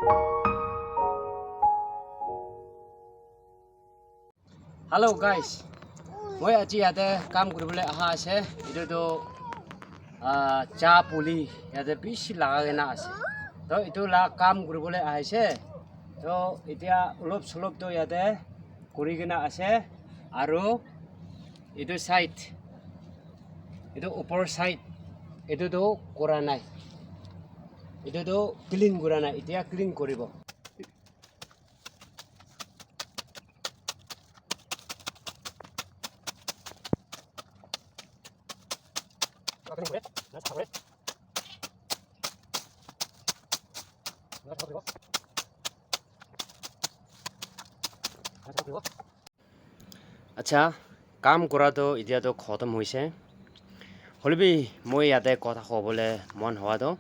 Hello guys, মই আজি ইয়াতে কাম কৰিবলৈ অহা আছে এটোটো চা পুলি ইয়াতে বেছি লাগাගෙන আছে তো এটো কাম কৰিবলৈ আহিছে তো এতিয়া অলপ সলপ তো ইয়াতে কৰিගෙන আছে আৰু এটো সাইড এটো ওপৰ সাইড এটোটো কৰা নাই এটোটো ক্লিন কৰা নাই এতিয়া ক্লিন কৰিব আচ্ছা কাম কৰাটো এতিয়াতো খতম হৈছে হলবি মই ইয়াতে কথা ক'বলৈ মন হোৱাটো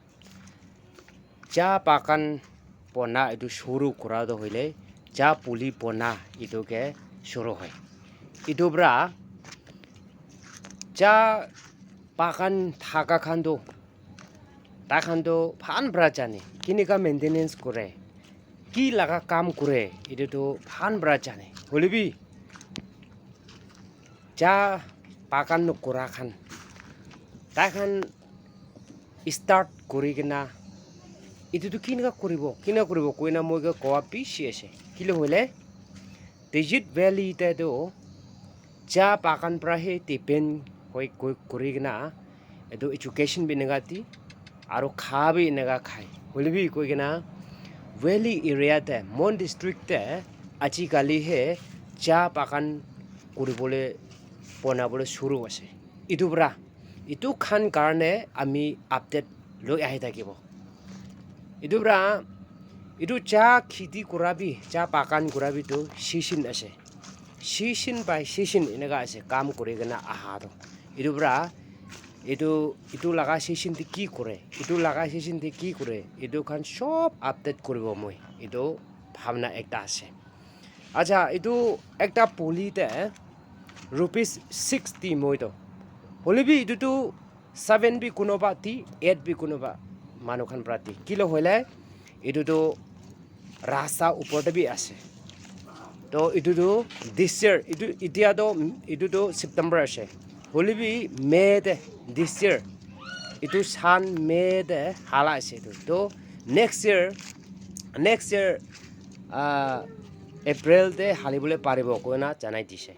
চাহ বাগান বনা এইটো শুৰু কৰাটো হইলে চাহ পুলি বনা এইটোকে শুৰু হয় এইটোৰ পৰা চাহ বাগান থাকা খানটো তাখানটো ফানব্ৰা জানে কেনেকা মেইনটেনেন্স কৰে কি লাগা কাম কৰে এইটোতো ফানব্ৰা জানে হলিবি চাহ বাগান কৰা খান তাখান স্টাৰ্ট কৰি কিনা এইটোতো কেনেকা কৰিব কইনা মই কোৱা পিছি আছে কিলো হলে ডিজিট ভ্যালিতেতো চাহ বাগান প্ৰাহে ডিপেন্ড হৈ কৰি কিনা এইটো এডুকেশ্যন বিনগাতি আৰু খাবি এনেকা খায় হলিবি কৈ কিনা ভ্যালি এৰিয়াতে মন ডিষ্ট্ৰিক্টে আজিকালিহে চাহ বাগান কৰিবলৈ বনাবলৈ শুৰু আছে এইটোৰ পৰা এইটো খান কাৰণে আমি আপডেট লৈ আহি থাকিব এইটোৰ পৰা এইটো চাহ খেতি কৰাবি চাহ বাগান কৰাবিতো সিজন আছে সিজন বাই সিজন এনেকা আছে কাম কৰি কিনা আহাটো এইটোৰ পৰা এইটো লাগা সিজনটি কি কৰে এইটো লাগা সিজনটি কি কৰে এইটো খান সব আপডেট কৰিব মই এইটো ভাৱনা একটা আছে আচ্ছা এইটো একটা পুলিতে ₹60 মইতো হলিবি এইটোতো 7 বি কোনোবা 8 বি কোনোবা মানুহ খান প্ৰতি কিলো হলে এইটোতো ৰাস্তা ওপৰতে বি আছে তো এইটোতো দিছ ইয়াৰ এতিয়াতো ছেপ্টেম্বৰ আছে হলিবি মেতে দিছ ইয়াৰ এইটো সান মেতে হালা আছে এইটো তো নেক্সট ইয়াৰ এপ্ৰিলতে হালিবলৈ পাৰিব কইনা জানাই দিছে